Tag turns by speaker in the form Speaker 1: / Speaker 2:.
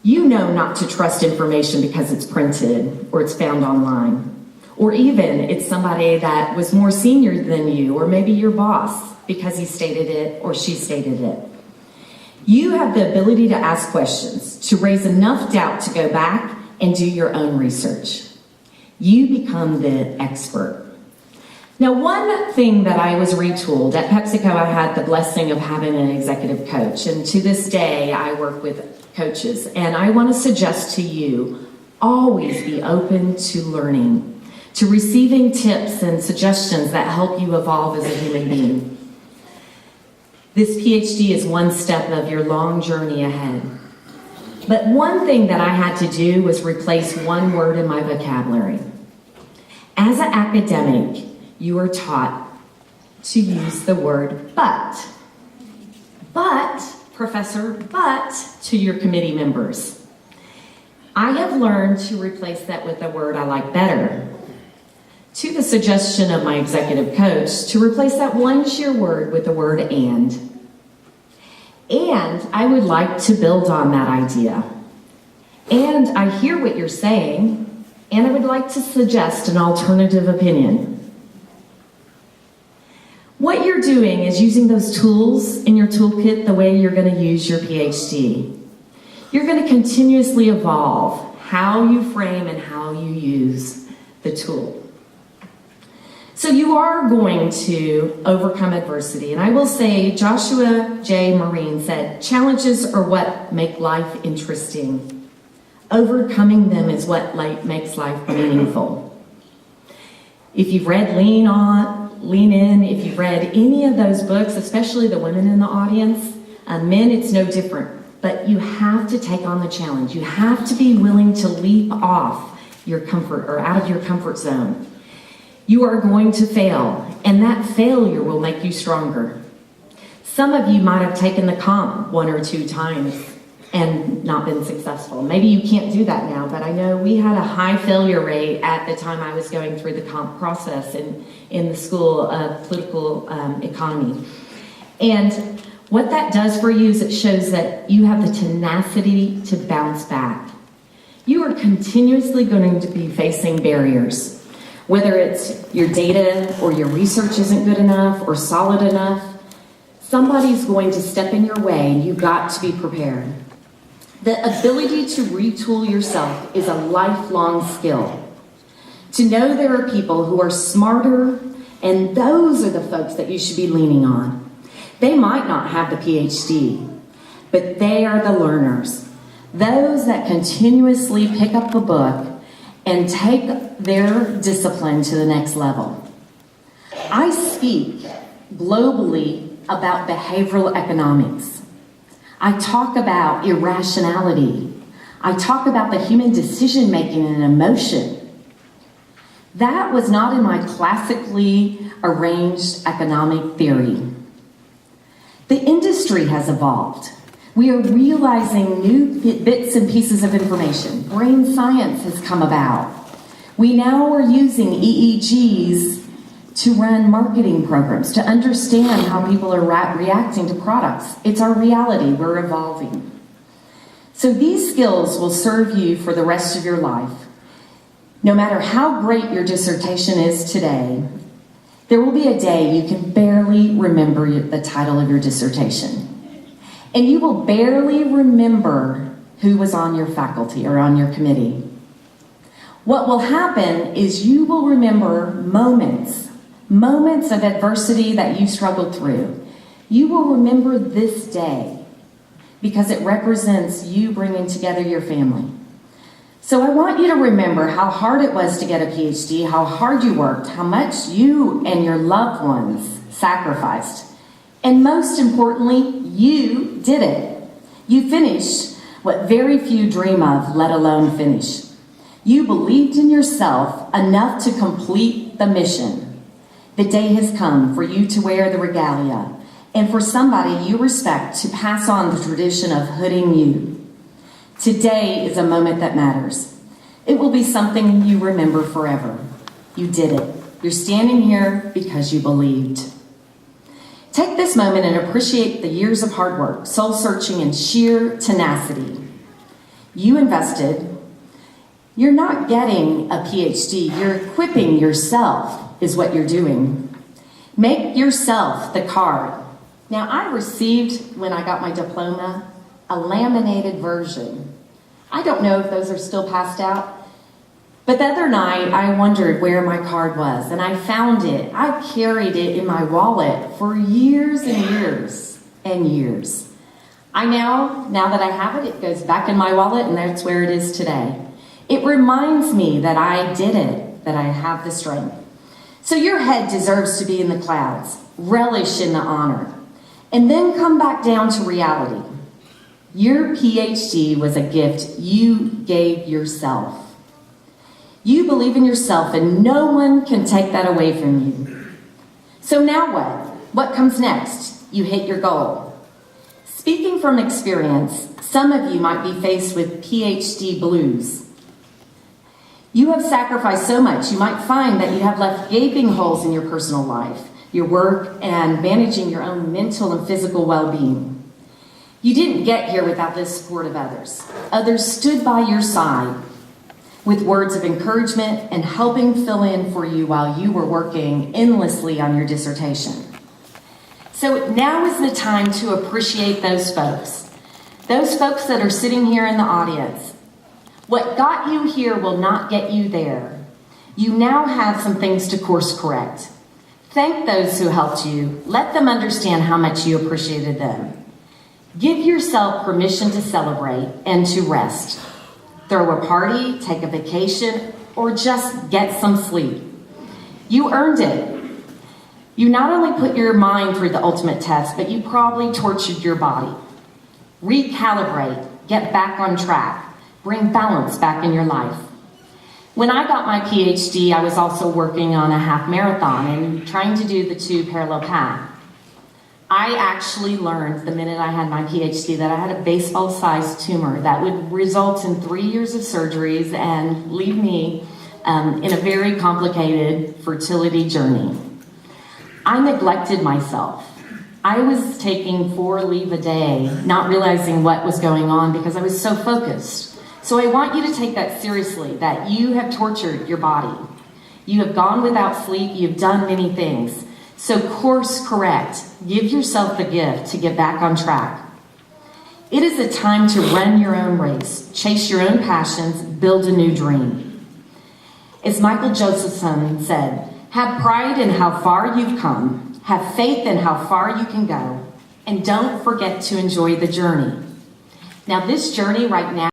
Speaker 1: You know not to trust information because it's printed or it's found online, or even it's somebody that was more senior than you, or maybe your boss because he stated it or she stated it. You have the ability to ask questions, to raise enough doubt to go back and do your own research. You become the expert. Now, one thing that I was retooled, at PepsiCo I had the blessing of having an executive coach, and to this day I work with coaches, and I want to suggest to you, always be open to learning, to receiving tips and suggestions that help you evolve as a human being. This PhD is one step of your long journey ahead. But one thing that I had to do was replace one word in my vocabulary. As an academic, you are taught to use the word but. But, professor, but to your committee members. I have learned to replace that with a word I like better. To the suggestion of my executive coach, to replace that one sheer word with the word and. And I would like to build on that idea. And I hear what you're saying, and I would like to suggest an alternative opinion. What you're doing is using those tools in your toolkit the way you're going to use your PhD. You're going to continuously evolve how you frame and how you use the tool. So you are going to overcome adversity. And I will say, Joshua J. Marine said, challenges are what make life interesting. Overcoming them is what makes life meaningful. If you've read Lean In, if you've read any of those books, especially the women in the audience, men, it's no different. But you have to take on the challenge. You have to be willing to leap off your comfort or out of your comfort zone. You are going to fail, and that failure will make you stronger. Some of you might have taken the comp 1 or 2 times and not been successful. Maybe you can't do that now, but I know we had a high failure rate at the time I was going through the comp process in the School of Political Economy. And what that does for you is it shows that you have the tenacity to bounce back. You are continuously going to be facing barriers. Whether it's your data or your research isn't good enough or solid enough, somebody's going to step in your way and you've got to be prepared. The ability to retool yourself is a lifelong skill. To know there are people who are smarter, and those are the folks that you should be leaning on. They might not have the PhD, but they are the learners. Those that continuously pick up a book and take their discipline to the next level. I speak globally about behavioral economics. I talk about irrationality. I talk about the human decision-making and emotion. That was not in my classically arranged economic theory. The industry has evolved. We are realizing new bits and pieces of information. Brain science has come about. We now are using EEGs to run marketing programs, to understand how people are reacting to products. It's our reality. We're evolving. So these skills will serve you for the rest of your life. No matter how great your dissertation is today, there will be a day you can barely remember the title of your dissertation. And you will barely remember who was on your faculty or on your committee. What will happen is you will remember moments of adversity that you struggled through. You will remember this day because it represents you bringing together your family. So I want you to remember how hard it was to get a PhD, how hard you worked, how much you and your loved ones sacrificed. And most importantly, you did it. You finished what very few dream of, let alone finish. You believed in yourself enough to complete the mission. The day has come for you to wear the regalia and for somebody you respect to pass on the tradition of hooding you. Today is a moment that matters. It will be something you remember forever. You did it. You're standing here because you believed. Take this moment and appreciate the years of hard work, soul searching, and sheer tenacity. You invested. You're not getting a PhD, you're equipping yourself is what you're doing. Make yourself the card. Now, I received, when I got my diploma, a laminated version. I don't know if those are still passed out, but the other night I wondered where my card was, and I found it. I carried it in my wallet for years and years and years. Now that I have it, it goes back in my wallet, and that's where it is today. It reminds me that I did it, that I have the strength. So your head deserves to be in the clouds. Relish in the honor. And then come back down to reality. Your PhD was a gift you gave yourself. You believe in yourself, and no one can take that away from you. So now what? What comes next? You hit your goal. Speaking from experience, some of you might be faced with PhD blues. You have sacrificed so much, you might find that you have left gaping holes in your personal life, your work, and managing your own mental and physical well-being. You didn't get here without the support of others. Others stood by your side with words of encouragement and helping fill in for you while you were working endlessly on your dissertation. So now is the time to appreciate those folks that are sitting here in the audience. What got you here will not get you there. You now have some things to course correct. Thank those who helped you. Let them understand how much you appreciated them. Give yourself permission to celebrate and to rest. Throw a party, take a vacation, or just get some sleep. You earned it. You not only put your mind through the ultimate test, but you probably tortured your body. Recalibrate, get back on track, bring balance back in your life. When I got my PhD, I was also working on a half marathon and trying to do the 2 parallel path. I actually learned the minute I had my PhD that I had a baseball-sized tumor that would result in 3 years of surgeries and leave me in a very complicated fertility journey. I neglected myself. I was taking 4 leave a day, not realizing what was going on because I was so focused. So I want you to take that seriously, that you have tortured your body. You have gone without sleep, you've done many things. So course correct, give yourself the gift to get back on track. It is a time to run your own race, chase your own passions, build a new dream. As Michael Josephson said, have pride in how far you've come, have faith in how far you can go, and don't forget to enjoy the journey. Now this journey right now